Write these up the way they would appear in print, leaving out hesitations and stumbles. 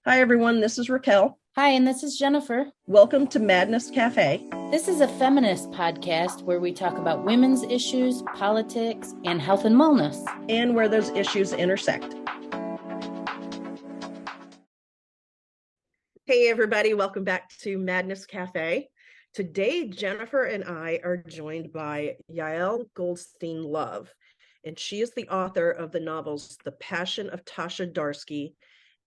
Hi, everyone. This is Raquel. Hi, and this is Jennifer. Welcome to Madness Cafe. This is a feminist podcast where we talk about women's issues, politics, and health and wellness. And where those issues intersect. Hey, everybody. Welcome back to Madness Cafe. Today, Jennifer and I are joined by Yael Goldstein-Love, and she is the author of the novels The Passion of Tasha Darsky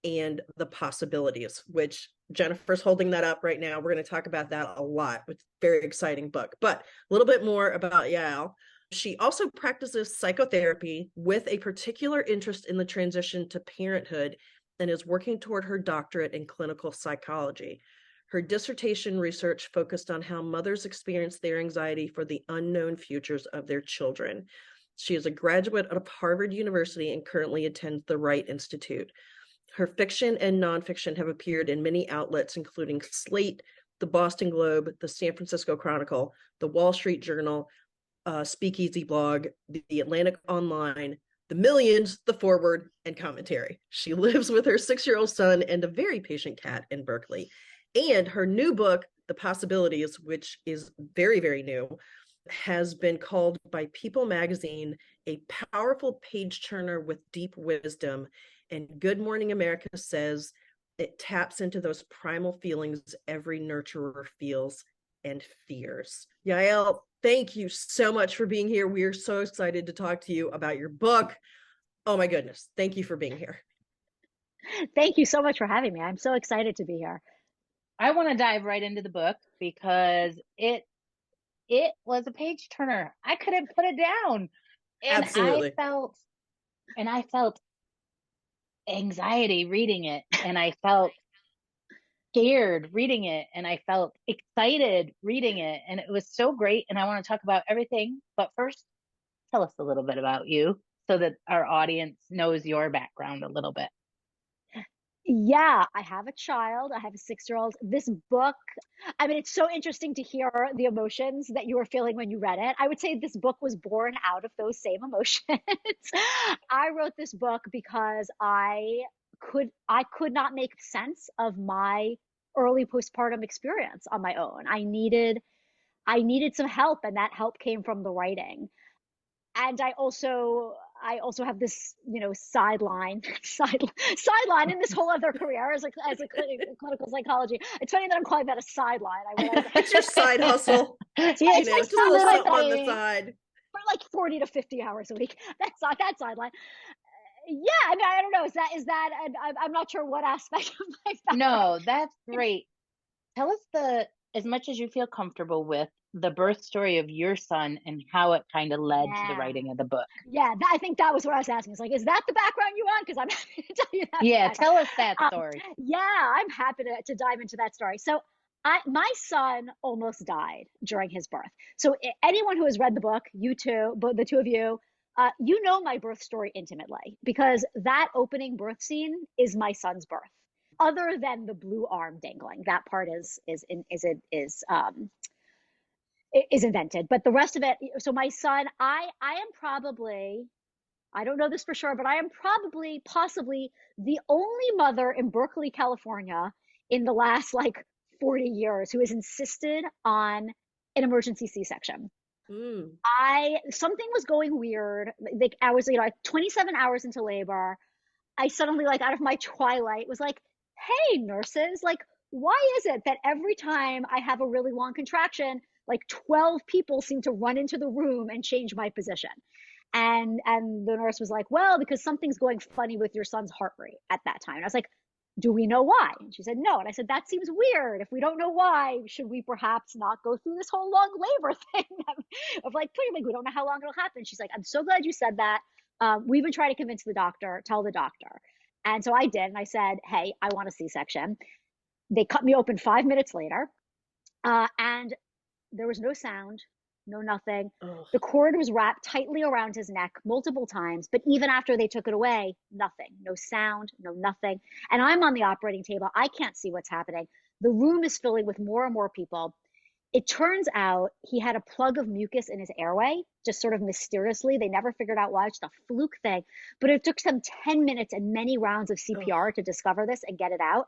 and The Possibilities, which Jennifer's holding that up right now. We're going to talk about that a lot. It's a very exciting book. But a little bit more about Yael. She also practices psychotherapy with a particular interest in the transition to parenthood and is working toward her doctorate in clinical psychology. Her dissertation research focused on how mothers experience their anxiety for the unknown futures of their children. She is a graduate of Harvard University and currently attends the Wright Institute. Her fiction and nonfiction have appeared in many outlets, including Slate, the Boston Globe, the San Francisco Chronicle, the Wall Street Journal, Speakeasy Blog, the Atlantic Online, the Millions, the Forward, and Commentary. She lives with her 6-year-old son and a very patient cat in Berkeley. And her new book, The Possibilities, which is very, very new, has been called by People magazine a powerful page turner with deep wisdom. And Good Morning America says it taps into those primal feelings every nurturer feels and fears. Yael, thank you so much for being here. We are so excited to talk to you about your book. Oh my goodness. Thank you for being here. Thank you so much for having me. I'm so excited to be here. I want to dive right into the book because it was a page turner. I couldn't put it down. And Absolutely. I felt anxiety reading it, and I felt scared reading it, and I felt excited reading it, and it was so great. And I want to talk about everything, but first, tell us a little bit about you so that our audience knows your background a little bit. Yeah, I have a child. I have a 6-year-old. This book, I mean, it's so interesting to hear the emotions that you were feeling when you read it. I would say this book was born out of those same emotions. I wrote this book because I could not make sense of my early postpartum experience on my own. I needed some help, and that help came from the writing. And I also have this, sideline sideline in this whole other career as a clinical psychology. It's funny that I'm calling that a sideline. I realize It's your side hustle. yeah, You it's know, my just a little sideline something on the thing side. for like 40 to 50 hours a week. That's not that sideline. Yeah, I mean, I don't know. Is that and I'm not sure what aspect of my background. No, that's great. Tell us as much as you feel comfortable with, the birth story of your son and how it kind of led to the Yeah. writing of the book. Yeah, I think that was what I was asking. It's like, is that the background you want? Because I'm happy to tell you that Yeah, background. tell us that Um, story. yeah, I'm happy to dive into that story. So, my son almost died during his birth. So, anyone who has read the book, you two, the two of you, you know my birth story intimately because that opening birth scene is my son's birth. Other than the blue arm dangling, that part is invented, but the rest of it. So, my son, I am probably, I don't know this for sure, but I am probably, possibly the only mother in Berkeley, California in the last like 40 years who has insisted on an emergency C-section. Mm. Something was going weird. Like I was, like 27 hours into labor. I suddenly, like out of my twilight, was like, hey, nurses, like, why is it that every time I have a really long contraction, like 12 people seem to run into the room and change my position? And the nurse was like, well, because something's going funny with your son's heart rate at that time. And I was like, do we know why? And she said, no. And I said, that seems weird. If we don't know why, should we perhaps not go through this whole long labor thing of like, we don't know how long it'll happen. She's like, I'm so glad you said that. We've been trying to convince the doctor, tell the doctor. And so I did. And I said, hey, I want a C-section. They cut me open 5 minutes later. And there was no sound, no nothing. Oh. The cord was wrapped tightly around his neck multiple times, but even after they took it away, nothing, no sound, no nothing. And I'm on the operating table. I can't see what's happening. The room is filling with more and more people. It turns out he had a plug of mucus in his airway, just sort of mysteriously. They never figured out why. It's a fluke thing. But it took them 10 minutes and many rounds of Oh, CPR to discover this and get it out.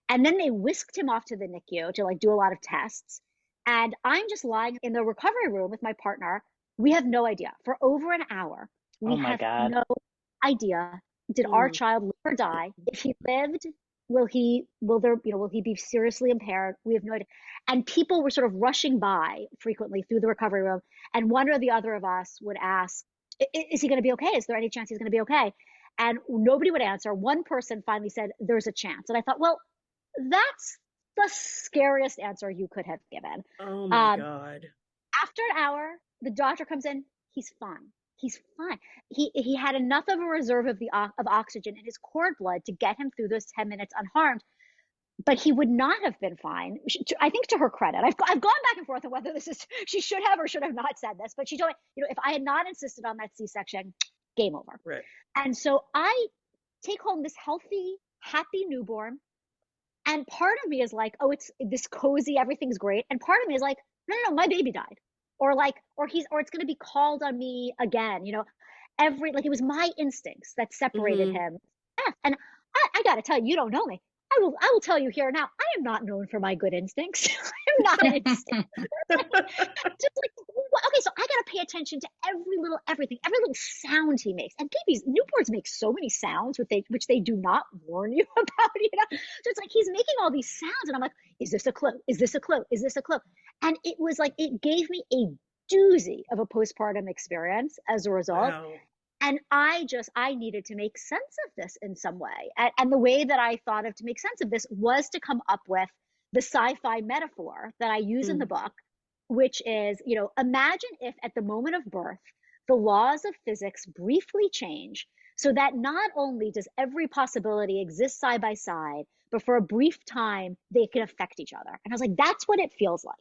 And then they whisked him off to the NICU to like do a lot of tests. And I'm just lying in the recovery room with my partner. We have no idea. For over an hour, we Oh my have God. no idea. Did our mm, child live or die? If he lived, will he be seriously impaired? We have no idea. And people were sort of rushing by frequently through the recovery room. And one or the other of us would ask, is he going to be okay? Is there any chance he's going to be okay? And nobody would answer. One person finally said, there's a chance. And I thought, well, that's the scariest answer you could have given. oh my Um, God. After an hour, the doctor comes in. He's fine. He's fine. He had enough of a reserve of oxygen in his cord blood to get him through those 10 minutes unharmed. But he would not have been fine. I think to her credit, I've gone back and forth on whether this is she should have or should have not said this. But she told me, if I had not insisted on that C-section, game over. Right. And so I take home this healthy, happy newborn. And part of me is like, oh, it's this cozy, everything's great. And part of me is like, no, my baby died. Or like, or it's going to be called on me again. Like it was my instincts that separated Mm-hmm. him. Yeah. And I got to tell you, you don't know me. I will tell you here now, I am not known for my good instincts. I'm not an instinct. Just like, okay, so I got to pay attention to everything, every little sound he makes. And newborns make so many sounds, which they do not warn you about. So it's like he's making all these sounds, and I'm like, is this a clue? Is this a clue? Is this a clue? And it was like, it gave me a doozy of a postpartum experience as a result. Wow. And I needed to make sense of this in some way. And the way that I thought of to make sense of this was to come up with the sci-fi metaphor that I use in the Mm, book, which is, imagine if at the moment of birth, the laws of physics briefly change so that not only does every possibility exist side by side, but for a brief time, they can affect each other. And I was like, that's what it feels like.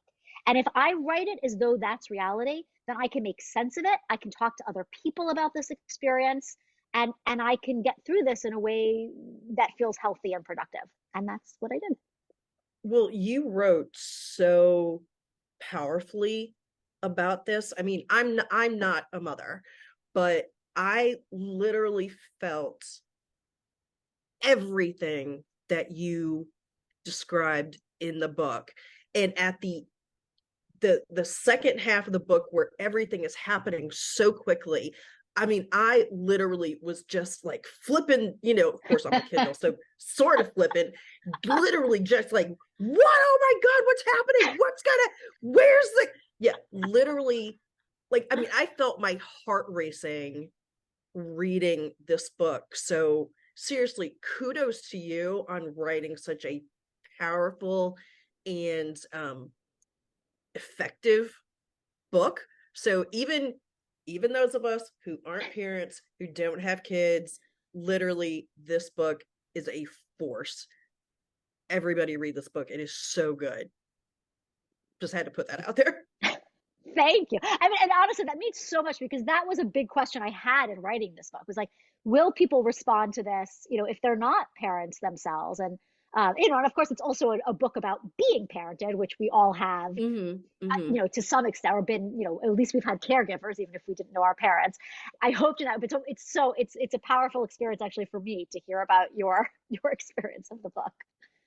And if I write it as though that's reality, then I can make sense of it. I can talk to other people about this experience, and I can get through this in a way that feels healthy and productive. And that's what I did. well, you wrote so powerfully about this. I mean, I'm not a mother, but I literally felt everything that you described in the book. And at the second half of the book where everything is happening so quickly, I mean, I literally was just like flipping, of course I'm a Kindle, so sort of flipping, literally just like, what? Oh my God, what's happening? Where's yeah, literally, like, I mean, I felt my heart racing reading this book. So seriously, kudos to you on writing such a powerful and effective book. So even those of us who aren't parents, who don't have kids, literally this book is a force. Everybody read this book. It is so good. Just had to put that out there. Thank you. I mean, and honestly, that means so much because that was a big question I had in writing this book. Was like, will people respond to this? If they're not parents themselves, and of course, it's also a book about being parented, which we all have, Mm-hmm. to some extent, or been, at least we've had caregivers, even if we didn't know our parents. I hope to not, but it's a powerful experience actually for me to hear about your your experience of the book.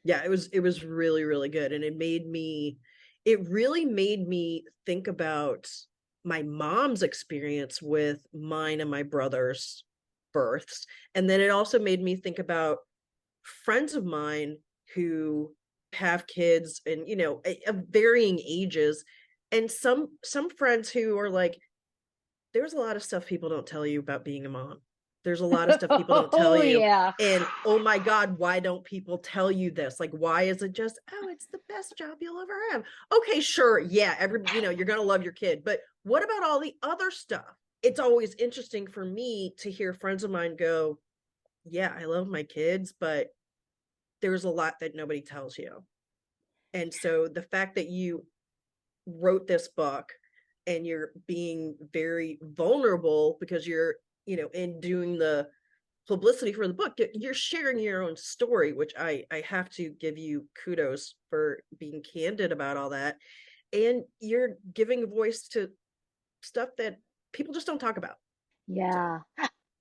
Yeah, it was really, really good. And it really made me think about my mom's experience with mine and my brother's births. And then it also made me think about friends of mine who have kids and of varying ages, and some friends who are like, there's a lot of stuff people don't tell you about being a mom. There's a lot of stuff people don't tell Oh you. yeah. And oh my God, why don't people tell you this? Like, why is it just, oh, it's the best job you'll ever have? Okay, sure. Yeah, you're going to love your kid. But what about all the other stuff? It's always interesting for me to hear friends of mine go, yeah, I love my kids, but there's a lot that nobody tells you. And so the fact that you wrote this book and you're being very vulnerable because you're, in doing the publicity for the book, you're sharing your own story, which I have to give you kudos for being candid about all that. and you're giving a voice to stuff that people just don't talk about. Yeah.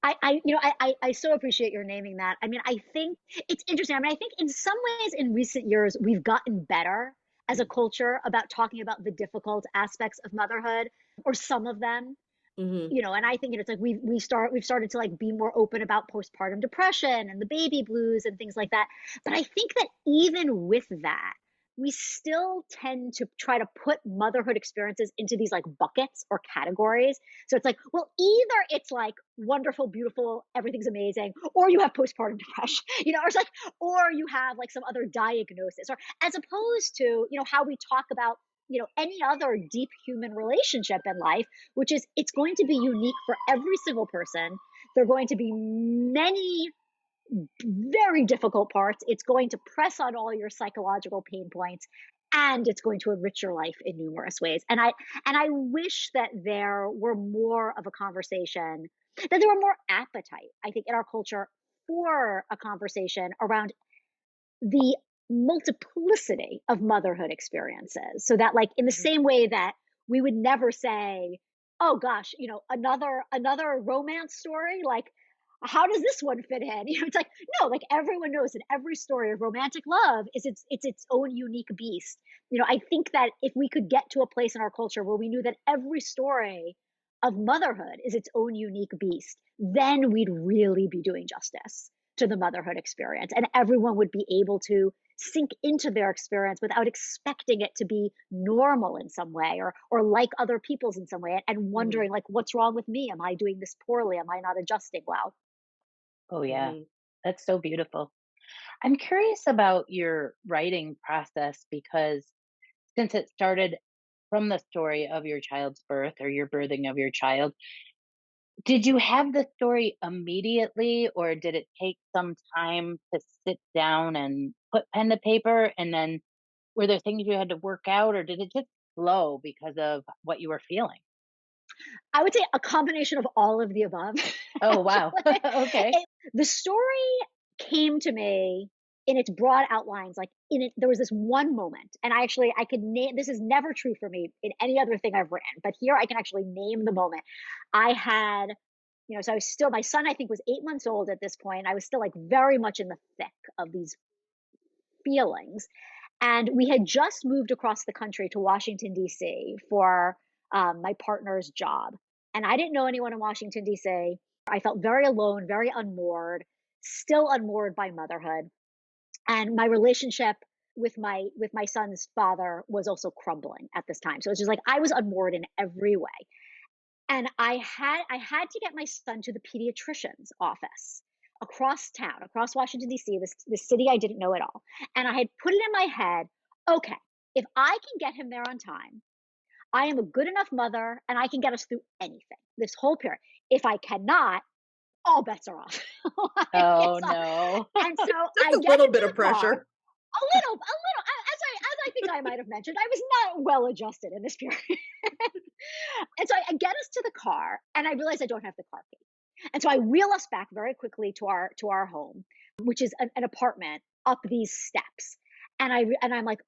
I so appreciate your naming that. I mean, I think it's interesting. I mean, I think in some ways in recent years, we've gotten better as a culture about talking about the difficult aspects of motherhood, or some of them. Mm-hmm. And I think, it's like we've started to like be more open about postpartum depression and the baby blues and things like that. But I think that even with that, we still tend to try to put motherhood experiences into these like buckets or categories. So it's like, well, either it's like wonderful, beautiful, everything's amazing, or you have postpartum depression, or it's like, or you have like some other diagnosis, or as opposed to, how we talk about, any other deep human relationship in life, which is it's going to be unique for every single person. There are going to be many very difficult parts. It's going to press on all your psychological pain points, and it's going to enrich your life in numerous ways. And I wish that there were more of a conversation, that there were more appetite, I think, in our culture for a conversation around the multiplicity of motherhood experiences, so that, like, in the same way that we would never say, oh gosh, another romance story, like, how does this one fit in? It's like, no, like, everyone knows that every story of romantic love is its own unique beast. I think that if we could get to a place in our culture where we knew that every story of motherhood is its own unique beast, then we'd really be doing justice to the motherhood experience, and everyone would be able to sink into their experience without expecting it to be normal in some way, or like other people's in some way, and wondering, like, what's wrong with me? Am I doing this poorly? Am I not adjusting well? Oh, yeah. Mm-hmm. That's so beautiful. I'm curious about your writing process because since it started from the story of your child's birth or your birthing of your child, did you have the story immediately or did it take some time to sit down and put pen to paper? And then were there things you had to work out or did it just flow because of what you were feeling? I would say a combination of all of the above. Oh, wow. Okay. The story came to me in its broad outlines, like, there was this one moment, and I could name, this is never true for me in any other thing I've written, but here I can actually name the moment. I had, so I was still, my son, I think, was 8 months old at this point. I was still like very much in the thick of these feelings. And we had just moved across the country to Washington, D.C. for my partner's job. And I didn't know anyone in Washington, D.C. I felt very alone, very unmoored, still unmoored by motherhood. And my relationship with my son's father was also crumbling at this time. So it's just like I was unmoored in every way. And I had to get my son to the pediatrician's office across town, across Washington, D.C., this city I didn't know at all. And I had put it in my head, okay, if I can get him there on time, I am a good enough mother and I can get us through anything, this whole period. If I cannot, all bets are off. Oh, no. And so I That's a get little into bit the of pressure. car. A little. As I think I might have mentioned, I was not well adjusted in this period. And so I get us to the car, and I realize I don't have the car key. And so I wheel us back very quickly to our home, which is an apartment up these steps. And I'm like,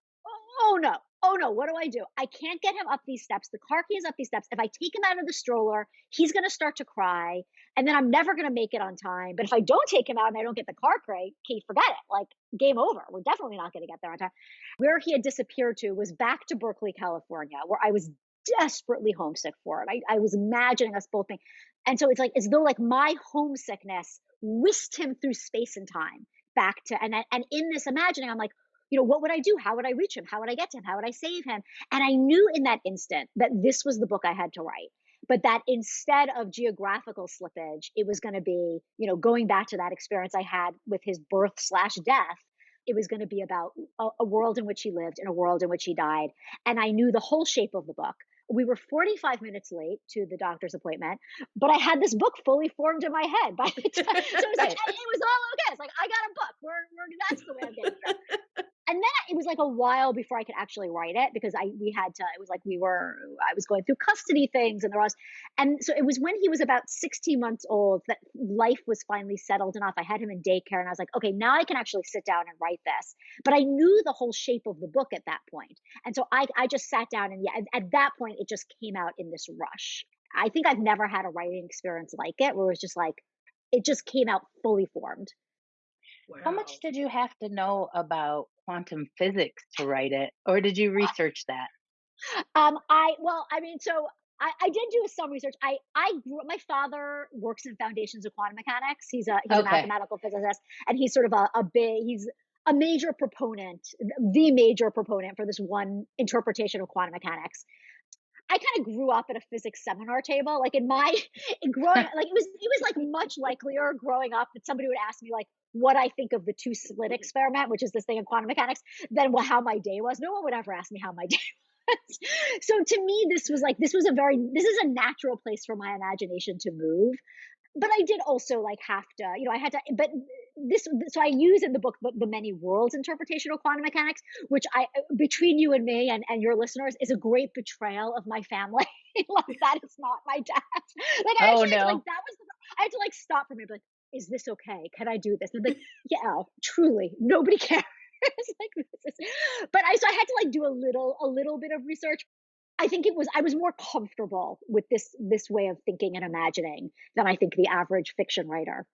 oh no, oh no, what do I do? I can't get him up these steps. The car key is up these steps. If I take him out of the stroller, he's going to start to cry, and then I'm never going to make it on time. But if I don't take him out and I don't get the car key, forget it. Like, game over. We're definitely not going to get there on time. Where he had disappeared to was back to Berkeley, California, where I was desperately homesick for it. I was imagining us both being, and so it's like as though like my homesickness whisked him through space and time back to, and in this imagining, I'm like, what would I do? How would I reach him? How would I get to him? How would I save him? And I knew in that instant that this was the book I had to write, but that instead of geographical slippage, it was going to be, going back to that experience I had with his birth/death. It was going to be about a world in which he lived and a world in which he died. And I knew the whole shape of the book. We were 45 minutes late to the doctor's appointment, but I had this book fully formed in my head by the time. So it was like, it was all okay. It's like, I got a book. That's the way I'm getting through. And then it was like a while before I could actually write it because I was going through custody things and so it was when he was about 16 months old that life was finally settled enough. I had him in daycare and I was like, okay, now I can actually sit down and write this. But I knew the whole shape of the book at that point. And so I just sat down and at that point it just came out in this rush. I think I've never had a writing experience like it where it was just like, it just came out fully formed. Wow. How much did you have to know about quantum physics to write it, or did you research that? I did do some research. My father works in foundations of quantum mechanics. He's a mathematical physicist, and he's sort of he's a major proponent, the major proponent for this one interpretation of quantum mechanics. I kind of grew up at a physics seminar table. Like it was like much likelier growing up that somebody would ask me like what I think of the two slit experiment, which is this thing in quantum mechanics, than how my day was. No one would ever ask me how my day was. So to me, this is a natural place for my imagination to move. But I did also like have to, I had to, but so I use in the book the many worlds interpretation of quantum mechanics, which between you and me and your listeners is a great betrayal of my family. Like that is not my dad. Like I had to like stop for me, like, is this okay? Can I do this? And I'm like, yeah, truly, nobody cares. Like this is, so I had to like do a little bit of research. I think I was more comfortable with this way of thinking and imagining than I think the average fiction writer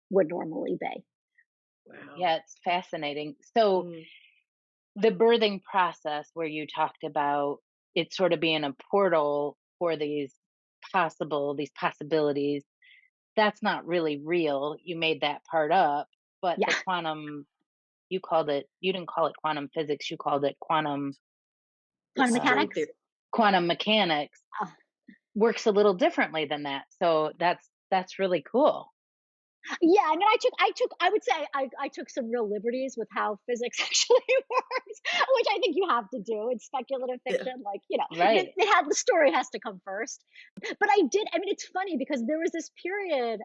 would normally be. Wow. Yeah, it's fascinating. So the birthing process where you talked about it sort of being a portal for these possibilities, that's not really real. You made that part up, but the quantum, you didn't call it quantum physics, you called it quantum mechanics. Quantum mechanics works a little differently than that. So that's really cool. Yeah, I mean, I would say I took some real liberties with how physics actually works, which I think you have to do in speculative fiction. Yeah. Like, right. The story has to come first. But it's funny because there was this period,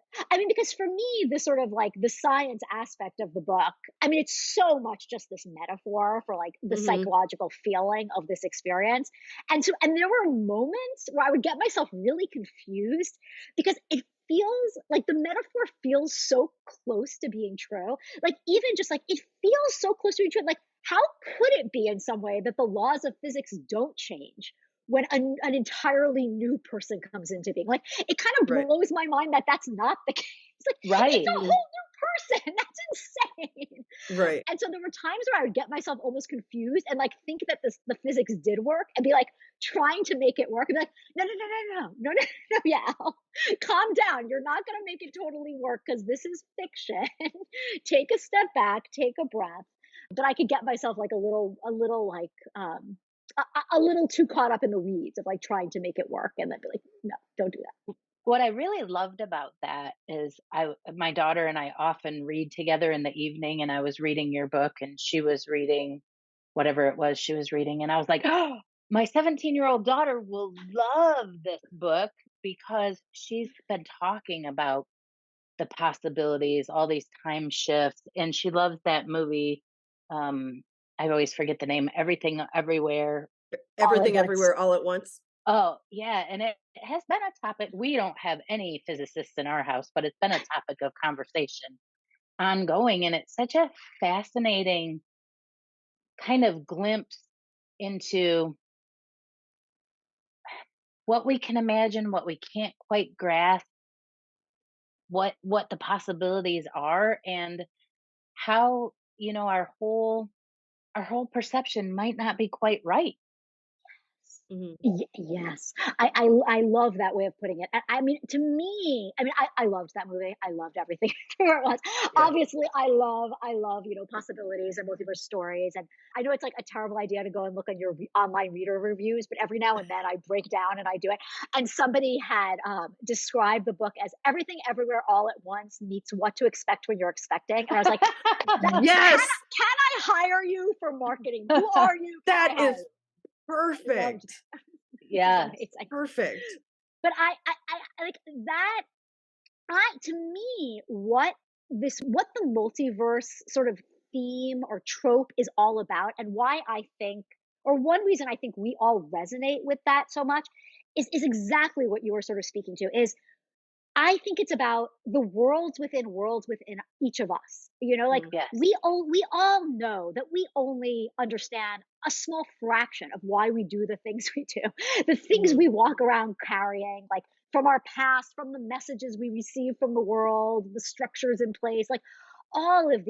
because for me, the sort of like the science aspect of the book, it's so much just this metaphor for like the psychological feeling of this experience. And there were moments where I would get myself really confused because it feels like the metaphor feels so close to being true. Like even just like it feels so close to being true. Like how could it be in some way that the laws of physics don't change when an entirely new person comes into being? Like it kind of blows my mind that that's not the case. Like it's a whole new person. That's insane. Right. And so there were times where I would get myself almost confused and like think that the physics did work and be like trying to make it work and be like, no, yeah, calm down. You're not going to make it totally work because this is fiction. Take a step back, take a breath. But I could get myself like a little too caught up in the weeds of like trying to make it work and then be like, no, don't do that. What I really loved about that is my daughter and I often read together in the evening, and I was reading your book and she was reading whatever it was she was reading. And I was like, oh, my 17-year-old daughter will love this book because she's been talking about the possibilities, all these time shifts. And she loves that movie. I always forget the name, Everything Everywhere. Everything Everywhere All at Once. Oh, yeah. And it has been a topic. We don't have any physicists in our house, but it's been a topic of conversation ongoing. And it's such a fascinating kind of glimpse into what we can imagine, what we can't quite grasp, what the possibilities are, and how, our whole perception might not be quite right. Yes, I love that way of putting it. To me, I loved that movie. I loved everything where it was. Yeah. Obviously, I love possibilities and multiverse stories. And I know it's like a terrible idea to go and look on your online reader reviews, but every now and then I break down and I do it. And somebody had described the book as Everything Everywhere All at Once meets What to Expect When You're Expecting. And I was like, yes, can I hire you for marketing? Who are you? That is perfect. Yeah, it's like, perfect. But I like that. To me, what the multiverse sort of theme or trope is all about, and why I think, or one reason I think we all resonate with that so much is exactly what you were sort of speaking to, is I think it's about the worlds within each of us. You know, like Yes. we all know that we only understand a small fraction of why we do the things we do. The things we walk around carrying, like from our past, from the messages we receive from the world, the structures in place, like all of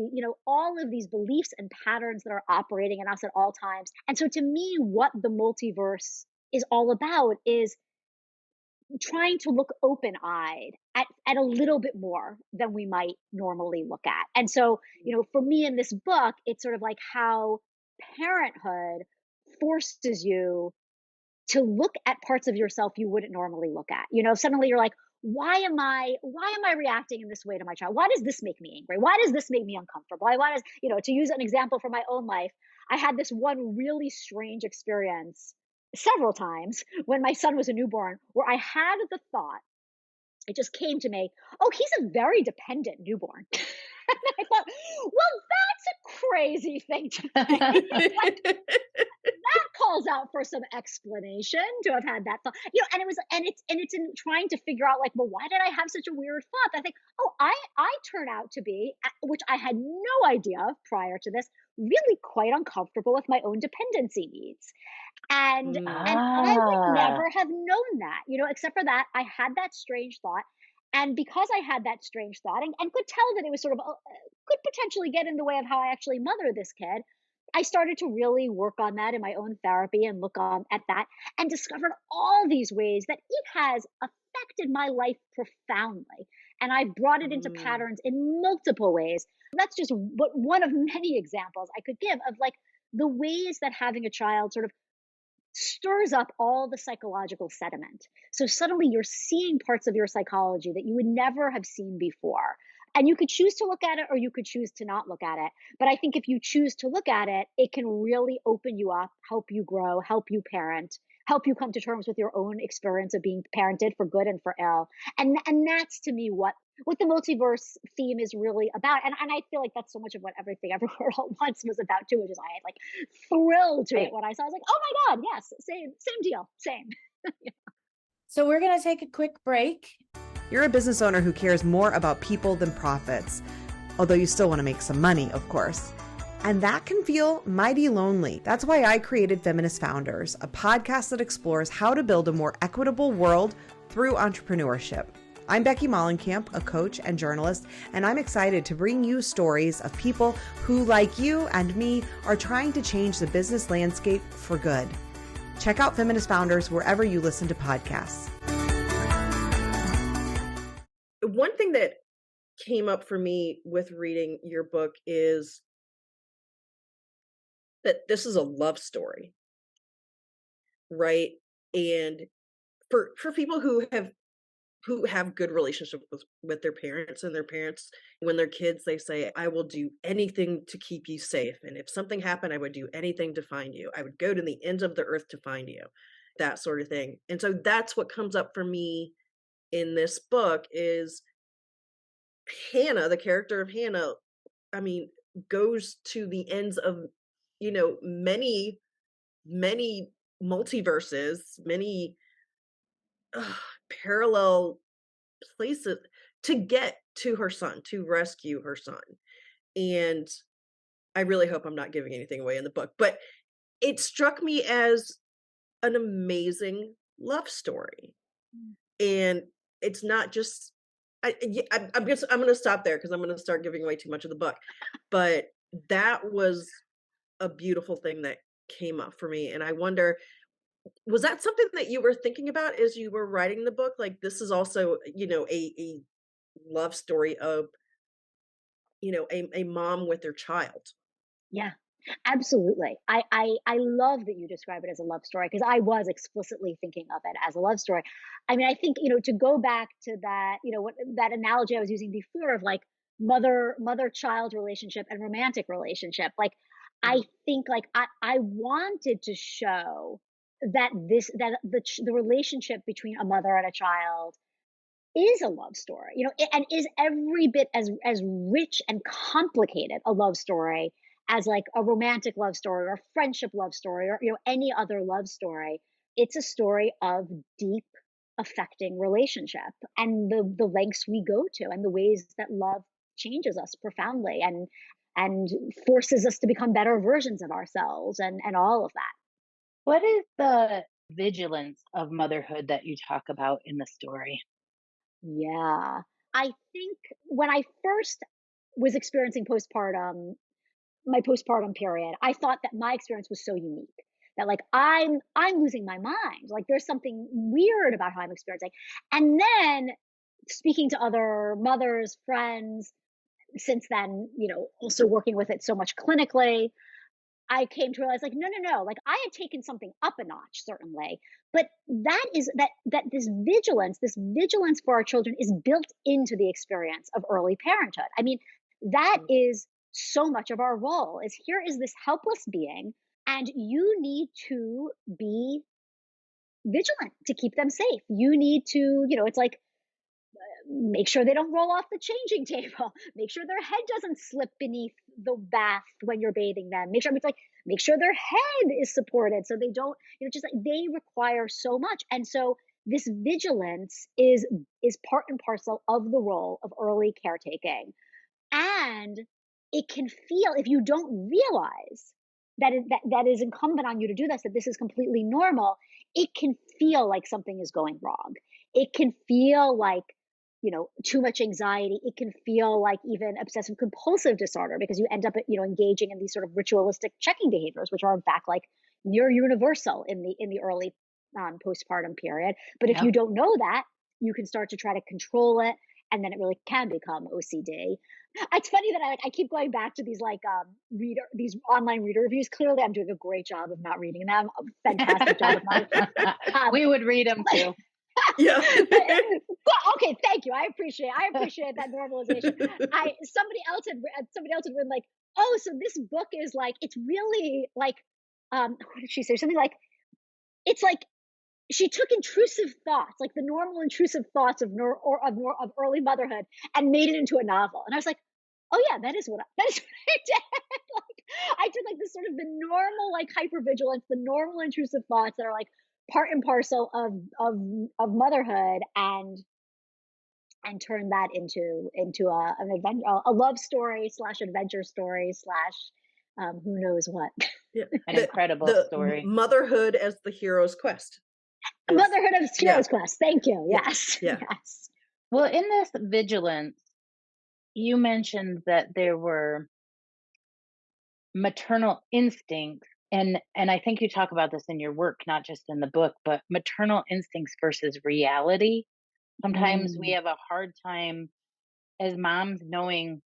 these beliefs and patterns that are operating in us at all times. And so to me, what the multiverse is all about is trying to look open-eyed at a little bit more than we might normally look at. And so, for me in this book, it's sort of like how parenthood forces you to look at parts of yourself you wouldn't normally look at. Suddenly you're like, why am I reacting in this way to my child? Why does this make me angry? Why does this make me uncomfortable? Why does, to use an example from my own life, I had this one really strange experience several times when my son was a newborn, where I had the thought, it just came to me, oh, he's a very dependent newborn. And I thought, well, that's a crazy thing to think. That calls out for some explanation to have had that thought. And it's in trying to figure out, like, well, why did I have such a weird thought? I think, oh, I turn out to be, which I had no idea of prior to this, really quite uncomfortable with my own dependency needs. And I would Ah, never have known that, except for that I had that strange thought. And because I had that strange thought, and could tell that it was sort of could potentially get in the way of how I actually mother this kid, I started to really work on that in my own therapy and look at that, and discovered all these ways that it has affected my life profoundly. And I've brought it into Mm. patterns in multiple ways. That's just one of many examples I could give of, like, the ways that having a child sort of stirs up all the psychological sediment. So suddenly you're seeing parts of your psychology that you would never have seen before. And you could choose to look at it, or you could choose to not look at it. But I think if you choose to look at it, it can really open you up, help you grow, help you parent, help you come to terms with your own experience of being parented for good and for ill. And that's, to me, what the multiverse theme is really about. And I feel like that's so much of what Everything Everywhere All at Once was about too, which is I had, like, thrilled to it right. when I saw. I was like, oh my God, yes, same deal, same. So we're going to take a quick break. You're a business owner who cares more about people than profits, although you still want to make some money, of course. And that can feel mighty lonely. That's why I created Feminist Founders, a podcast that explores how to build a more equitable world through entrepreneurship. I'm Becky Mollenkamp, a coach and journalist, and I'm excited to bring you stories of people who, like you and me, are trying to change the business landscape for good. Check out Feminist Founders wherever you listen to podcasts. One thing that came up for me with reading your book is that this is a love story, right? And for people who have good relationships with their parents, and their parents, when they're kids, they say, I will do anything to keep you safe, and if something happened, I would do anything to find you. I would go to the ends of the earth to find you, that sort of thing. And so that's what comes up for me in this book is Hannah, the character of Hannah, I mean, goes to the ends of, many, many multiverses, many uh, parallel places to get to her son, to rescue her son. And I really hope I'm not giving anything away in the book, but it struck me as an amazing love story. And it's not just I'm going to stop there because I'm going to start giving away too much of the book. But that was a beautiful thing that came up for me, and I wonder, was that something that you were thinking about as you were writing the book? Like, this is also, a love story of, a mom with their child. Yeah, absolutely. I love that you describe it as a love story, because I was explicitly thinking of it as a love story. I mean, I think, to go back to that, what that analogy I was using before of, like, mother child relationship and romantic relationship. Like, I Mhm. think, like, I wanted to show that the relationship between a mother and a child is a love story, and is every bit as rich and complicated a love story as like a romantic love story or a friendship love story or any other love story. It's a story of deep affecting relationship and the lengths we go to and the ways that love changes us profoundly and forces us to become better versions of ourselves and all of that. What is the vigilance of motherhood that you talk about in the story? Yeah. I think when I first was experiencing my postpartum period, I thought that my experience was so unique that like I'm losing my mind. Like there's something weird about how I'm experiencing. And then speaking to other mothers, friends, since then, also working with it so much clinically, I came to realize like, no, like I had taken something up a notch, certainly, but this vigilance for our children is built into the experience of early parenthood. I mean, that is so much of our role is here is this helpless being, and you need to be vigilant to keep them safe. You need to, it's like, make sure they don't roll off the changing table. Make sure their head doesn't slip beneath the bath when you're bathing them. Make sure their head is supported so they don't, just like they require so much. And so this vigilance is part and parcel of the role of early caretaking. And it can feel, if you don't realize that is incumbent on you to do this, that this is completely normal, it can feel like something is going wrong. It can feel like, too much anxiety. It can feel like even obsessive compulsive disorder because you end up, engaging in these sort of ritualistic checking behaviors, which are in fact like near universal in the early postpartum period. But if you don't know that, you can start to try to control it, and then it really can become OCD. It's funny that I keep going back to these these online reader reviews. Clearly, I'm doing a great job of not reading them. A fantastic job of not. We would read them too. Yeah. Okay, thank you. I appreciate that normalization. Somebody else had written like, oh, so this book is like, it's really like, what did she say? Something like, it's like she took intrusive thoughts, like the normal intrusive thoughts of early motherhood, and made it into a novel. And I was like, oh yeah, that is what I did. Like I took like this sort of the normal like hypervigilance, the normal intrusive thoughts that are like part and parcel of motherhood, and turn that into an adventure, a love story / adventure story / who knows what. Yeah. An incredible story. Motherhood as the hero's quest. Motherhood as hero's quest. Thank you. Yes. Yeah. Yes. Well, in this vigilance, you mentioned that there were maternal instincts, and I think you talk about this in your work, not just in the book, but maternal instincts versus reality. Sometimes we have a hard time as moms knowing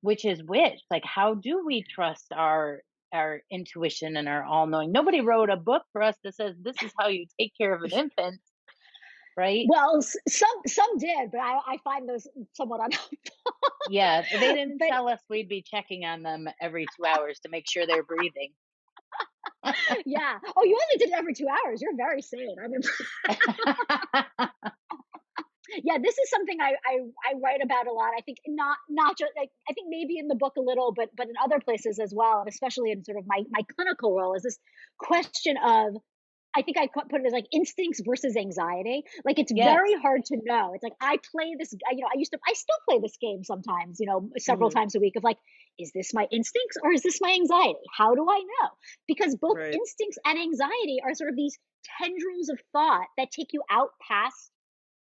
which is which. Like, how do we trust our intuition and our all-knowing? Nobody wrote a book for us that says this is how you take care of an infant, right? Well, some did, but I find those somewhat unhelpful. Yeah, they didn't tell us we'd be checking on them every 2 hours to make sure they're breathing. Yeah. Oh, you only did it every 2 hours. You're very sane. I mean, yeah, this is something I write about a lot. I think not just like, I think maybe in the book a little, but in other places as well, and especially in sort of my clinical role, is this question of, I think I put it as like instincts versus anxiety. Like it's very hard to know. It's like I play this, I still play this game sometimes, several times a week of like, is this my instincts or is this my anxiety? How do I know? Because both instincts and anxiety are sort of these tendrils of thought that take you out past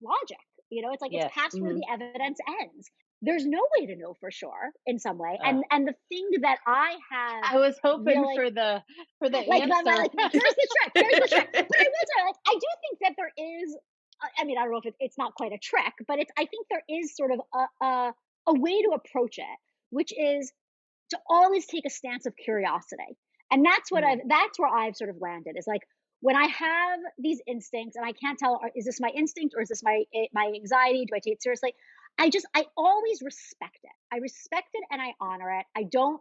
logic. It's like it's past where the evidence ends. There's no way to know for sure in some way. And the thing that I was hoping for the like, answer. like, here's the trick. But I will say, like, I do think that there is, I mean, I don't know if it's not quite a trick, but I think there is sort of a way to approach it, which is to always take a stance of curiosity. And that's where I've sort of landed, is like, when I have these instincts and I can't tell, is this my instinct or is this my anxiety? Do I take it seriously? I always respect it. I respect it and I honor it. I don't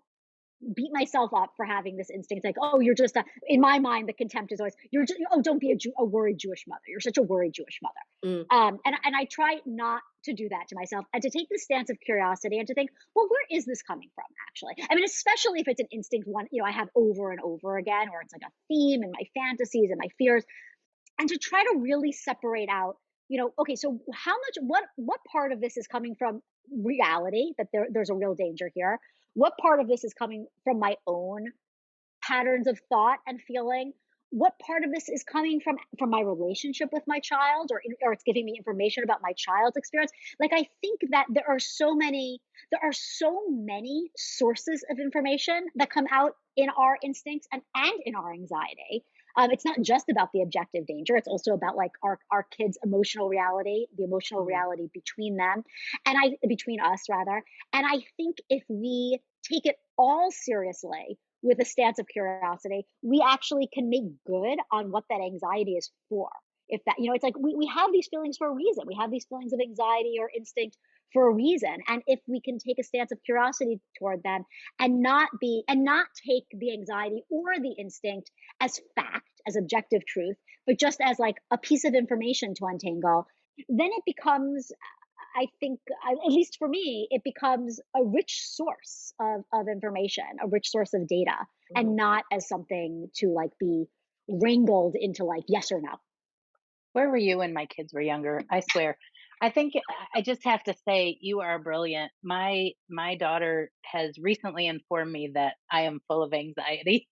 beat myself up for having this instinct. Like, oh, you're just in my mind, the contempt is always, you're just, oh, don't be a worried Jewish mother. You're such a worried Jewish mother. And I try not to do that to myself, and to take the stance of curiosity and to think, well, where is this coming from, actually? I mean, especially if it's an instinct one, I have over and over again, or it's like a theme in my fantasies and my fears, and to try to really separate out, okay, so how much, what part of this is coming from reality, that there's a real danger here? What part of this is coming from my own patterns of thought and feeling? What part of this is coming from my relationship with my child, or it's giving me information about my child's experience? Like, I think that there are so many sources of information that come out in our instincts and in our anxiety. It's not just about the objective danger. It's also about like our kids' emotional reality, the emotional reality between them, between us rather. And I think if we take it all seriously with a stance of curiosity, we actually can make good on what that anxiety is for. If that, it's like we have these feelings for a reason. We have these feelings of anxiety or instinct for a reason. And if we can take a stance of curiosity toward them, and not take the anxiety or the instinct as fact, as objective truth, but just as like a piece of information to untangle, then it becomes, I think, at least for me, it becomes a rich source of information, a rich source of data, and not as something to like be wrangled into like yes or no. Where were you when my kids were younger? I swear. I think I just have to say you are brilliant. My daughter has recently informed me that I am full of anxiety.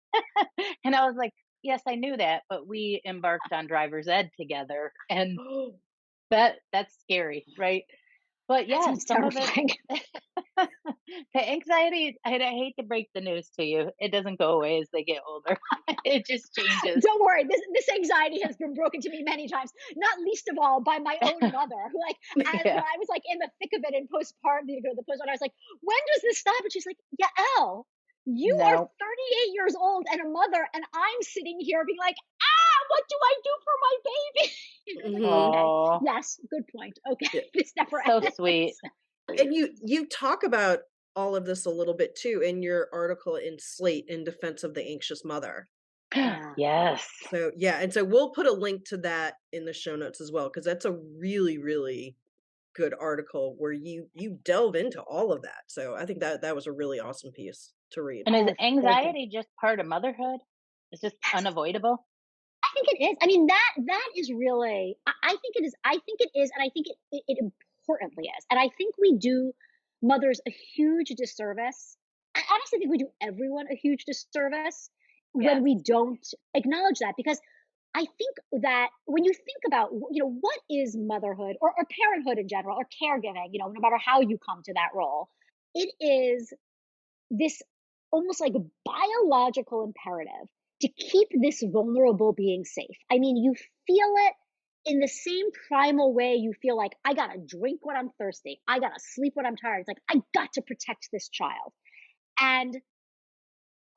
And I was like, yes, I knew that, but we embarked on driver's ed together, and that's scary, right? But yeah, some of it, the anxiety, I hate to break the news to you, it doesn't go away as they get older. It just changes. Don't worry, this anxiety has been broken to me many times, not least of all by my own mother, who like, I was like in the thick of it in postpartum, the postpartum, I was like, when does this stop? And she's like, Yael, you are 38 years old and a mother, and I'm sitting here being like, what do I do for my baby? Okay. Yes, good point. Okay, this never ends. So sweet. And you talk about all of this a little bit too in your article in Slate in defense of the anxious mother. Yes. So yeah, and so we'll put a link to that in the show notes as well, because that's a really, really good article where you delve into all of that. So I think that was a really awesome piece to read. And is anxiety just part of motherhood? It's just unavoidable? I think it is. I mean, that is really, I think it is. I think it is. And I think it importantly is. And I think we do mothers a huge disservice. I honestly think we do everyone a huge disservice when we don't acknowledge that, because I think that when you think about, what is motherhood or parenthood in general, or caregiving, no matter how you come to that role, it is this almost like a biological imperative to keep this vulnerable being safe. I mean, you feel it in the same primal way you feel like, I gotta drink when I'm thirsty, I gotta sleep when I'm tired. It's like, I got to protect this child. And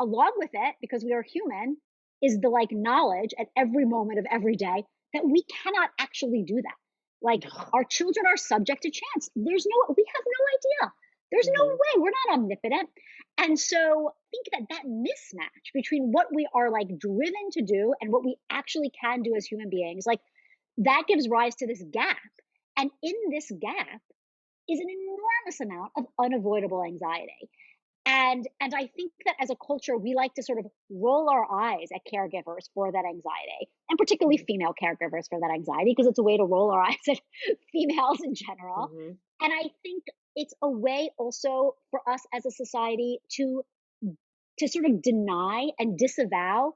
along with it, because we are human, is the like knowledge at every moment of every day that we cannot actually do that. Like, our children are subject to chance. We have no idea. There's no way. We're not omnipotent. And so I think that mismatch between what we are like driven to do and what we actually can do as human beings, like, that gives rise to this gap. And in this gap is an enormous amount of unavoidable anxiety. And I think that as a culture, we like to sort of roll our eyes at caregivers for that anxiety, and particularly female caregivers for that anxiety, because it's a way to roll our eyes at females in general. And I think it's a way also for us as a society to sort of deny and disavow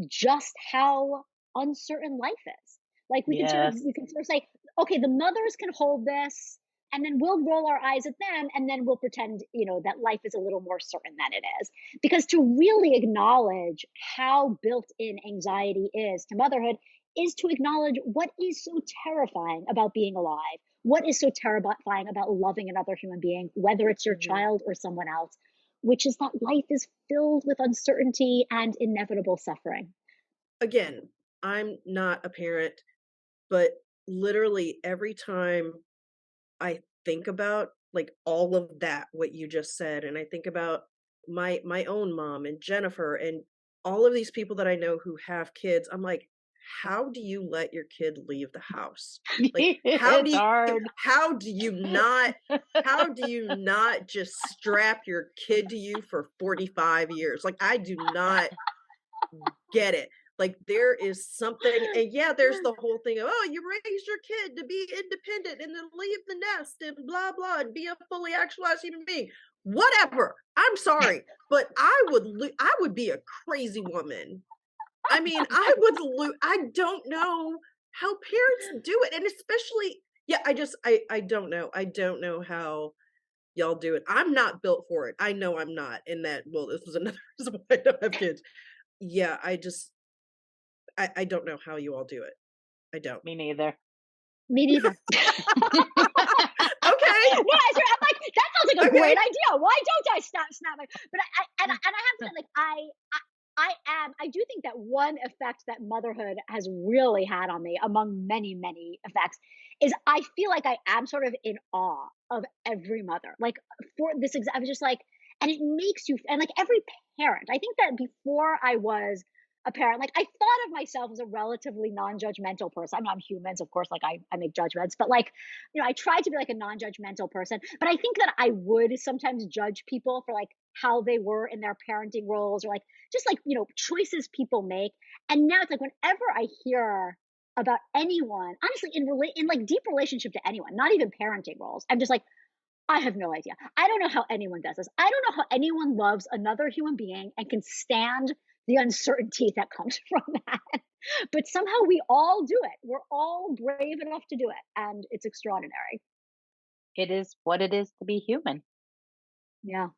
just how uncertain life is. Like, we can sort of say, okay, the mothers can hold this, and then we'll roll our eyes at them, and then we'll pretend, that life is a little more certain than it is. Because to really acknowledge how built in anxiety is to motherhood is to acknowledge what is so terrifying about being alive, what is so terrifying about loving another human being, whether it's your child or someone else, which is that life is filled with uncertainty and inevitable suffering. Again, I'm not a parent, but literally every time I think about like all of that, what you just said, and I think about my own mom and Jennifer and all of these people that I know who have kids, I'm like, how do you let your kid leave the house? Like, It's hard. how do you not just strap your kid to you for 45 years? Like, I do not get it. Like, there is something, and yeah, there's the whole thing of, oh, you raised your kid to be independent and then leave the nest and blah blah and be a fully actualized human being. Whatever. I'm sorry, but I would be a crazy woman. I mean, I don't know how parents do it, and especially, yeah, I don't know. I don't know how y'all do it. I'm not built for it. I know I'm not. And that, well, this was another reason why I don't have kids. Yeah, I don't know how you all do it. I don't. Me neither. Me neither. Okay. No, I'm like, that sounds like a Okay. great idea. Why don't I snap my? But I have to say, like, I do think that one effect that motherhood has really had on me, among many, many effects, is I feel like I am sort of in awe of every mother. Like, for this, I was just like, and it makes you, and like every parent. I think that before I was a parent, like, I thought of myself as a relatively non-judgmental person. I mean, I'm human, so of course, like, I make judgments, but like, I tried to be like a non-judgmental person. But I think that I would sometimes judge people for like how they were in their parenting roles, or like just like, choices people make. And now it's like, whenever I hear about anyone, honestly, in like deep relationship to anyone, not even parenting roles, I'm just like, I have no idea. I don't know how anyone does this. I don't know how anyone loves another human being and can stand the uncertainty that comes from that. But somehow we all do it. We're all brave enough to do it. And it's extraordinary. It is what it is to be human. Yeah.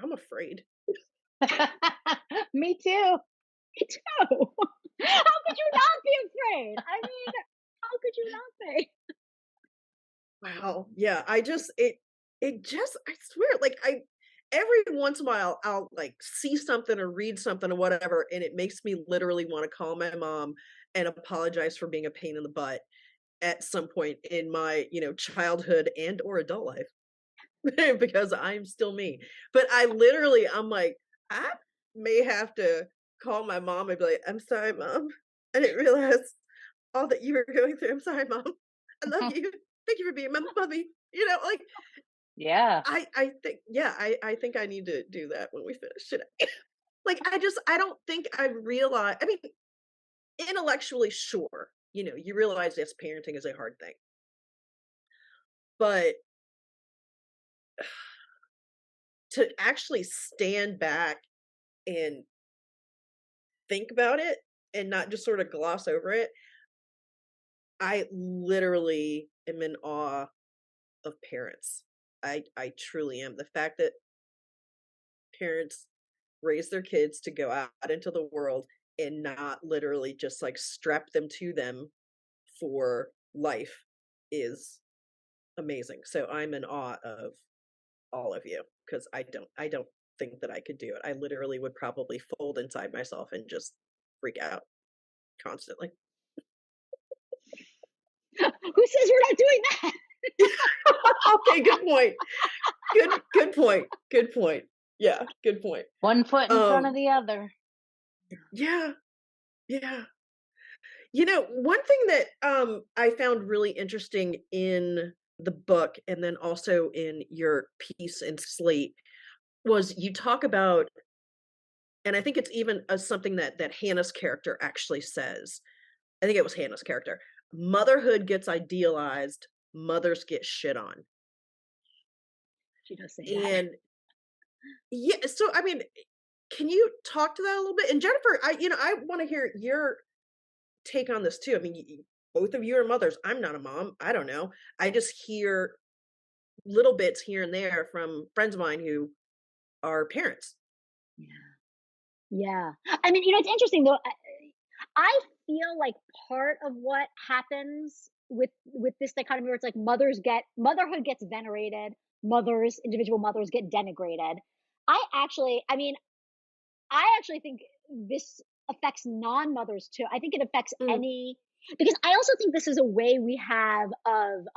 I'm afraid. Me too. Me too. How could you not be afraid? I mean, how could you not be? Wow. Yeah. I swear, like, every once in a while, I'll like see something or read something or whatever, and it makes me literally want to call my mom and apologize for being a pain in the butt at some point in my, childhood and or adult life. Because I'm still me. But I'm like, I may have to call my mom and be like, I'm sorry, Mom. I didn't realize all that you were going through. I'm sorry, Mom. I love you. Thank you for being my mommy. Like, Yeah. I think, yeah, I think I need to do that when we finish today. Like, I don't think I realize, I mean, intellectually, sure, you realize, yes, parenting is a hard thing. But to actually stand back and think about it and not just sort of gloss over it, I literally am in awe of parents. I truly am. The fact that parents raise their kids to go out into the world and not literally just like strap them to them for life is amazing. So I'm in awe of all of you, because I don't think that I could do it. I literally would probably fold inside myself and just freak out constantly. Who says we're not doing that? Okay, good point. Good point. Yeah, good point. One foot in front of the other. Yeah. One thing that I found really interesting in the book, and then also in your piece in Slate, was you talk about, and I think it's even something that Hannah's character actually says. I think it was Hannah's character. Motherhood gets idealized, mothers get shit on. She does say that. And yeah, so I mean, can you talk to that a little bit? And Jennifer, I want to hear your take on this too. I mean, both of you are mothers. I'm not a mom. I don't know. I just hear little bits here and there from friends of mine who are parents. Yeah. I mean, it's interesting though. I feel like part of what happens with this dichotomy, where it's like motherhood gets venerated, individual mothers get denigrated. I actually think this affects non-mothers too. I think it affects any, because I also think this is a way we have of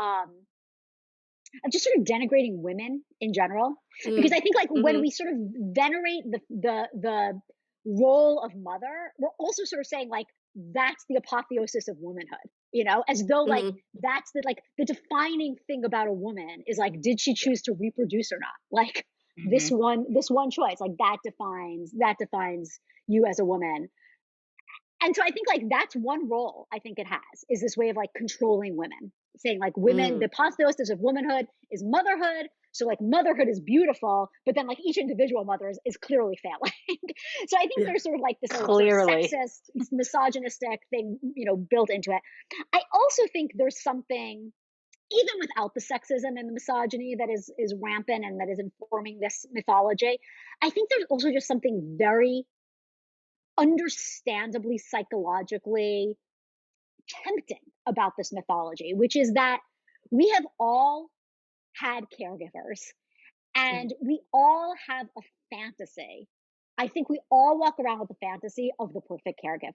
of just sort of denigrating women in general. Because I think like when we sort of venerate the role of mother, we're also sort of saying like that's the apotheosis of womanhood, you know, as though like that's the defining thing about a woman is like, did she choose to reproduce or not? Like this one choice, like that defines you as a woman. And so I think like that's one role I think it has, is this way of like controlling women, saying like women, the apotheosis of womanhood is motherhood. So like motherhood is beautiful, but then like each individual mother is clearly failing. So I think there's sort of like this sort of sexist, misogynistic thing, you know, built into it. I also think there's something, even without the sexism and the misogyny that is rampant and that is informing this mythology, I think there's also just something very understandably psychologically tempting about this mythology, which is that we have all had caregivers and we all have a fantasy. I think we all walk around with the fantasy of the perfect caregiver.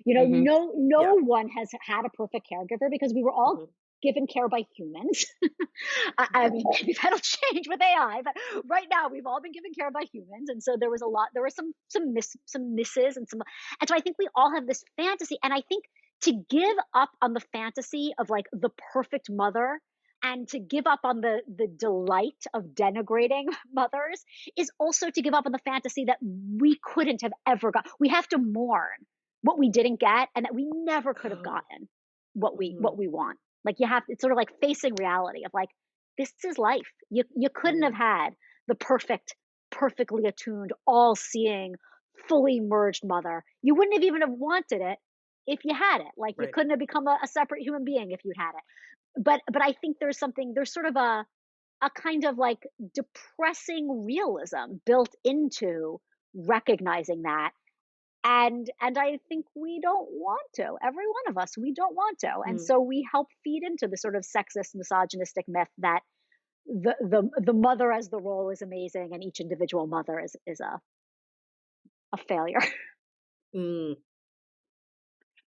You know, no one has had a perfect caregiver because we were all given care by humans. I mean, maybe that'll change with AI, but right now we've all been given care by humans, and so there were some misses, and so I think we all have this fantasy, and I think to give up on the fantasy of like the perfect mother and to give up on the delight of denigrating mothers is also to give up on the fantasy that we couldn't have ever got. We have to mourn what we didn't get and that we never could have gotten what we want. Like you have, it's sort of like facing reality of like, this is life. You couldn't have had the perfectly attuned, all-seeing, fully merged mother. You wouldn't have even have wanted it if you had it. Like you couldn't have become a separate human being if you'd had it. But I think there's sort of a kind of like depressing realism built into recognizing that. And I think we don't want to. Every one of us, we don't want to. And so we help feed into the sort of sexist, misogynistic myth that the mother as the role is amazing and each individual mother is a failure.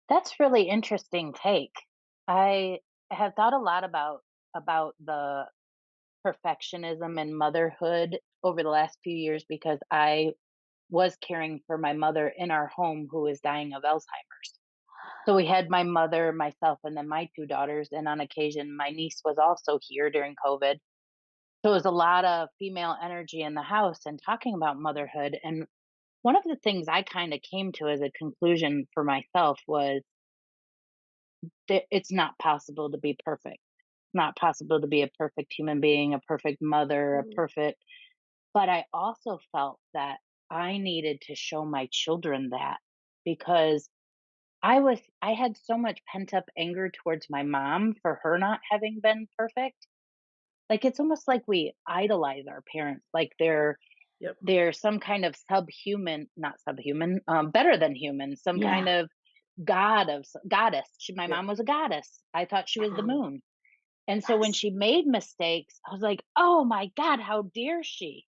That's really interesting take. I have thought a lot about the perfectionism and motherhood over the last few years because I was caring for my mother in our home who is dying of Alzheimer's. So we had my mother, myself, and then my two daughters. And on occasion, my niece was also here during COVID. So it was a lot of female energy in the house and talking about motherhood. And one of the things I kind of came to as a conclusion for myself was that it's not possible to be perfect. It's not possible to be a perfect human being, a perfect mother, but I also felt that I needed to show my children that because I had so much pent up anger towards my mom for her not having been perfect. Like it's almost like we idolize our parents, like they're some kind of not subhuman, better than human, some kind of goddess. My mom was a goddess. I thought she was the moon. And so when she made mistakes, I was like, oh my God, how dare she?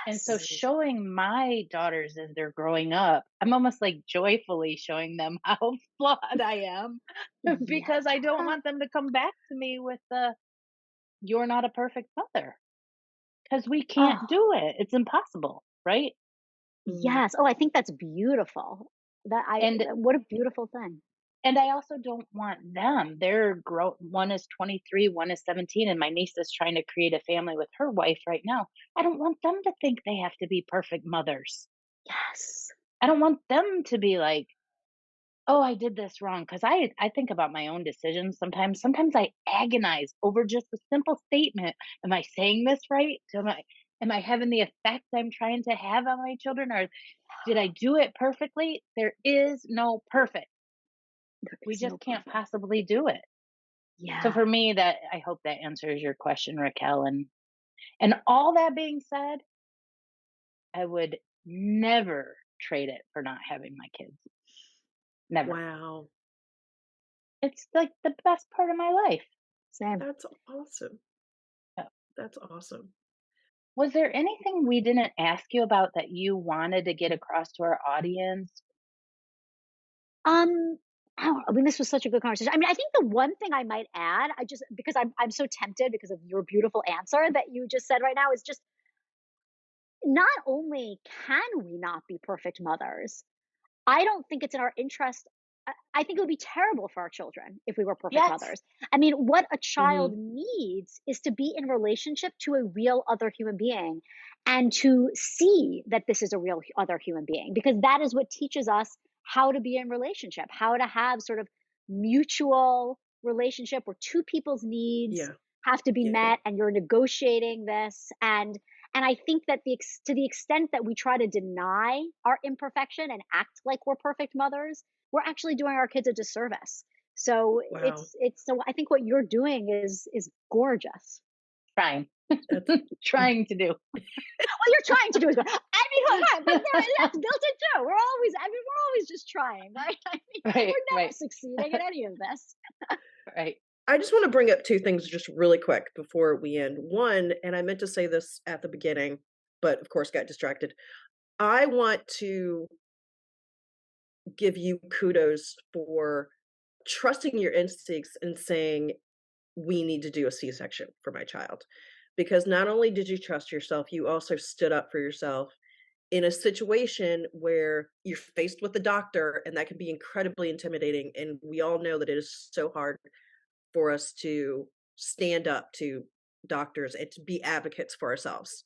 And so showing my daughters as they're growing up, I'm almost like joyfully showing them how flawed I am because I don't want them to come back to me with you're not a perfect mother, because we can't do it. It's impossible, right? Yes. Oh, I think that's beautiful. What a beautiful thing. And I also don't want them. One is 23, one is 17, and my niece is trying to create a family with her wife right now. I don't want them to think they have to be perfect mothers. Yes. I don't want them to be like, oh, I did this wrong. Because I think about my own decisions sometimes. Sometimes I agonize over just a simple statement. Am I saying this right? Am I having the effect I'm trying to have on my children? Or did I do it perfectly? There is no perfect. We just can't possibly do it. Yeah. So for me, I hope that answers your question, Raquel. And all that being said, I would never trade it for not having my kids. Never. Wow. It's like the best part of my life. Same. That's awesome. Yeah. That's awesome. Was there anything we didn't ask you about that you wanted to get across to our audience? I mean, this was such a good conversation. I mean, I think the one thing I might add, because I'm so tempted because of your beautiful answer that you just said right now, is just not only can we not be perfect mothers, I don't think it's in our interest. I think it would be terrible for our children if we were perfect Yes. mothers. I mean, what a child Mm-hmm. needs is to be in relationship to a real other human being and to see that this is a real other human being, because that is what teaches us how to be in relationship, how to have sort of mutual relationship where two people's needs Yeah. have to be Yeah. met and you're negotiating this. And I think that to the extent that we try to deny our imperfection and act like we're perfect mothers, we're actually doing our kids a disservice. So Wow. so I think what you're doing is gorgeous. Trying. That's Trying to do. What you're trying to do is good. I mean, come on, but that's built in too. We're always just trying, right? I mean, Right, we're never right, succeeding at any of this. right. I just want to bring up two things just really quick before we end. One, and I meant to say this at the beginning, but of course got distracted. I want to give you kudos for trusting your instincts and saying, we need to do a C-section for my child. Because not only did you trust yourself, you also stood up for yourself in a situation where you're faced with the doctor, and that can be incredibly intimidating. And we all know that it is so hard for us to stand up to doctors and to be advocates for ourselves.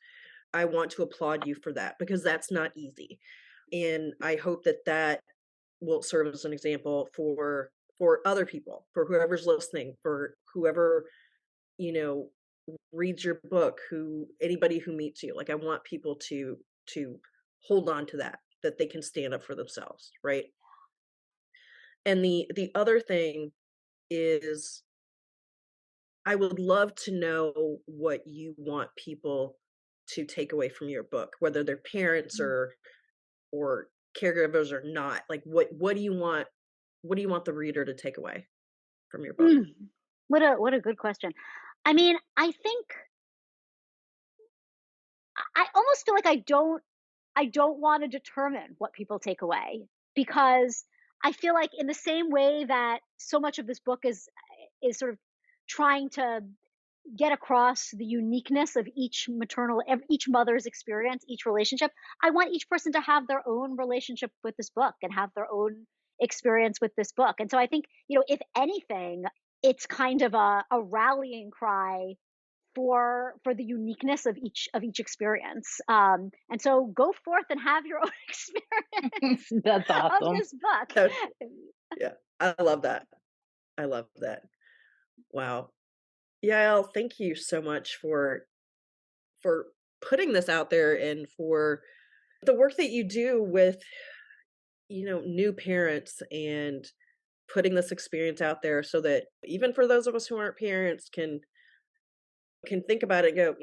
I want to applaud you for that because that's not easy. And I hope that that will serve as an example for other people, for whoever's listening, for whoever, you know, reads your book, who anybody who meets you. Like I want people to hold on to that they can stand up for themselves, right? And the other thing is I would love to know what you want people to take away from your book, whether they're parents or caregivers or not. Like what do you want the reader to take away from your book? Mm, what a good question. I mean, I think I almost feel like I don't want to determine what people take away, because I feel like in the same way that so much of this book is sort of trying to get across the uniqueness of each mother's experience, each relationship. I want each person to have their own relationship with this book and have their own experience with this book. And so I think, if anything, it's kind of a rallying cry for the uniqueness of each experience. And so go forth and have your own experience That's of awesome. this book. Yeah, I love that. I love that. Wow. Yael, thank you so much for putting this out there and for the work that you do with new parents and putting this experience out there so that even for those of us who aren't parents can think about it and go,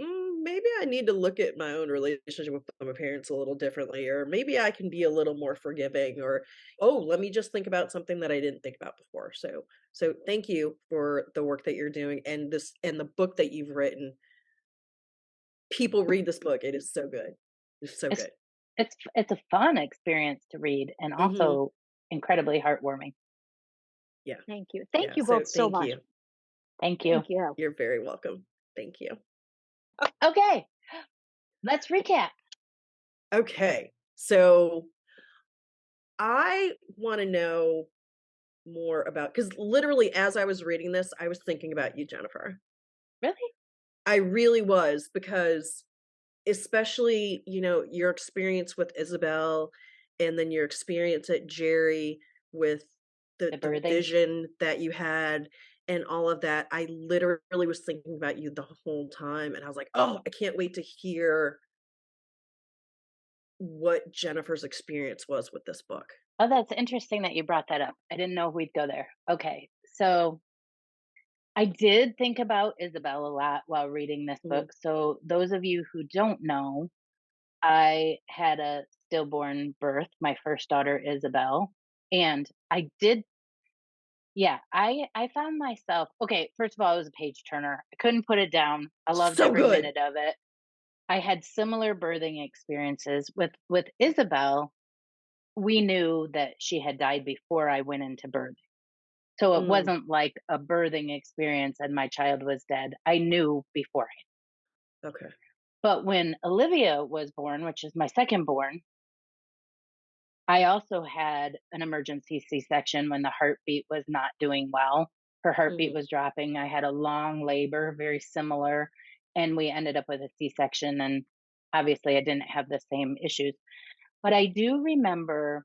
maybe I need to look at my own relationship with my parents a little differently, or maybe I can be a little more forgiving, or, oh, let me just think about something that I didn't think about before. So thank you for the work that you're doing and the book that you've written. People read this book. It is so good. It's so It's good. it's a fun experience to read and Hmm. also incredibly heartwarming. Yeah. Thank you. Thank Yeah. you So both so thank much. you. Thank you. Thank you. You're very welcome. Thank you. Okay, let's recap. Okay. So I want to know more about, because literally as I was reading this, I was thinking about you, Jennifer. Really? I really was, because especially, your experience with Isabel and then your experience at Jerry with The the birthing. vision that you had and all of that. I literally was thinking about you the whole time. And I was like, oh, I can't wait to hear what Jennifer's experience was with this book. Oh, that's interesting that you brought that up. I didn't know we'd go there. Okay, so I did think about Isabel a lot while reading this Mhm. book. So those of you who don't know, I had a stillborn birth, my first daughter, Isabel. And I did, yeah, I found myself, okay, first of all, it was a page turner. I couldn't put it down. I loved So every good. minute of it. I had similar birthing experiences with Isabel. We knew that she had died before I went into birth. So it wasn't like a birthing experience and my child was dead. I knew beforehand. Okay. But when Olivia was born, which is my second born, I also had an emergency C-section when the heartbeat was not doing well. Her heartbeat was dropping. I had a long labor, very similar, and we ended up with a C-section. And obviously I didn't have the same issues. But I do remember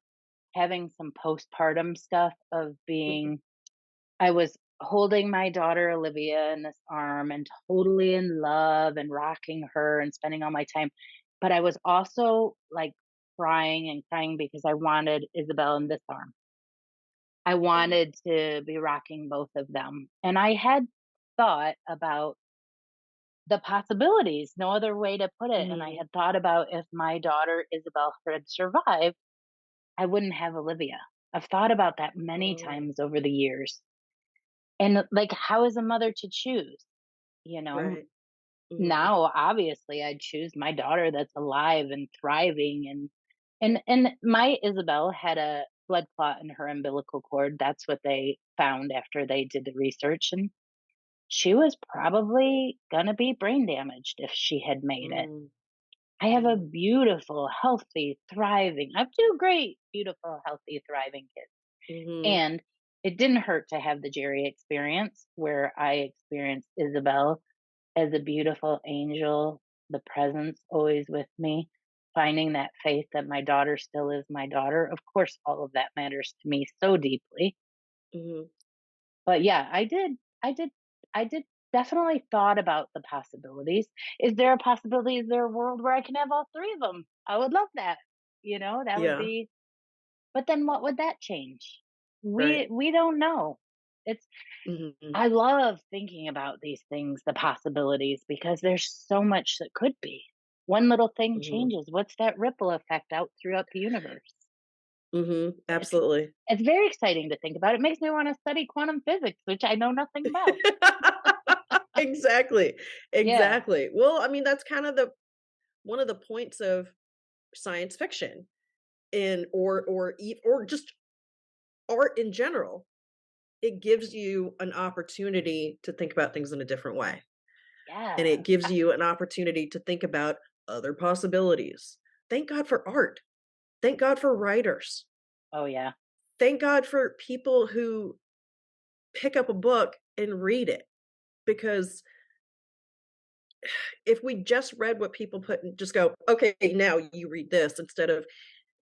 having some postpartum stuff of being, I was holding my daughter Olivia in this arm and totally in love and rocking her and spending all my time. But I was also like crying and crying because I wanted Isabel in this arm. I wanted to be rocking both of them. And I had thought about the possibilities, no other way to put it. And I had thought about if my daughter Isabel had survived, I wouldn't have Olivia. I've thought about that many times over the years. And like, how is a mother to choose? You know, Right. now obviously I'd choose my daughter that's alive and thriving. And my Isabel had a blood clot in her umbilical cord. That's what they found after they did the research. And she was probably gonna be brain damaged if she had made it. I have a beautiful, healthy, thriving, I have two great, beautiful, healthy, thriving kids. And it didn't hurt to have the Jerry experience where I experienced Isabel as a beautiful angel, the presence always with me, finding that faith that my daughter still is my daughter. Of course, all of that matters to me so deeply. But yeah, I did definitely thought about the possibilities. Is there a possibility? Is there a world where I can have all three of them? I would love that. You know, that would be, but then what would that change? We don't know. It's, I love thinking about these things, the possibilities, because there's so much that could be. One little thing changes. What's that ripple effect out throughout the universe? Absolutely. It's very exciting to think about. It makes me want to study quantum physics, which I know nothing about. Exactly. Yeah. Well, I mean, that's kind of one of the points of science fiction or just art in general. It gives you an opportunity to think about things in a different way. Yeah. And it gives you an opportunity to think about other possibilities. Thank God for art. Thank God for writers. Oh, yeah. Thank God for people who pick up a book and read it. Because if we just read what people put and just go, okay, now you read this, instead of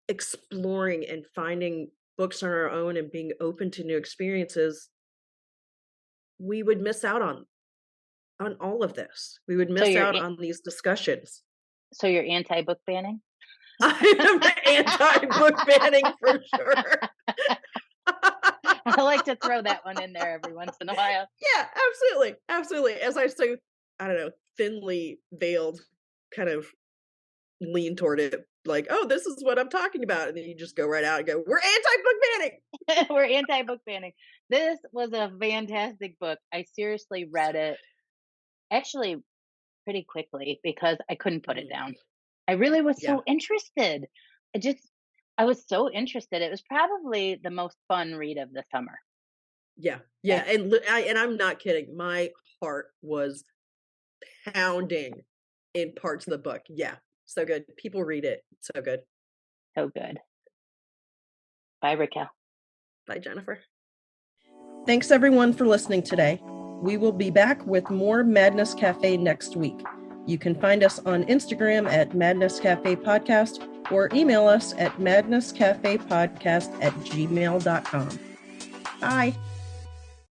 exploring and finding books on our own and being open to new experiences, we would miss out on all of this. We would miss out on these discussions. So you're anti-book banning? I am anti-book banning for sure. I like to throw that one in there every once in a while. Yeah, absolutely. As I so, I don't know, thinly veiled, kind of lean toward it, like, oh, this is what I'm talking about, and then you just go right out and go, we're anti-book banning. We're anti-book banning. This was a fantastic book. I seriously read it actually pretty quickly because I couldn't put it down. I really was so interested. I was so interested. It was probably the most fun read of the summer. Yeah. And I'm not kidding. My heart was pounding in parts of the book. Yeah. So good. People read it. So good. So good. Bye, Raquel. Bye, Jennifer. Thanks everyone for listening today. We will be back with more Madness Cafe next week. You can find us on Instagram at Madness Cafe Podcast or email us at madnesscafepodcast@gmail.com. Bye.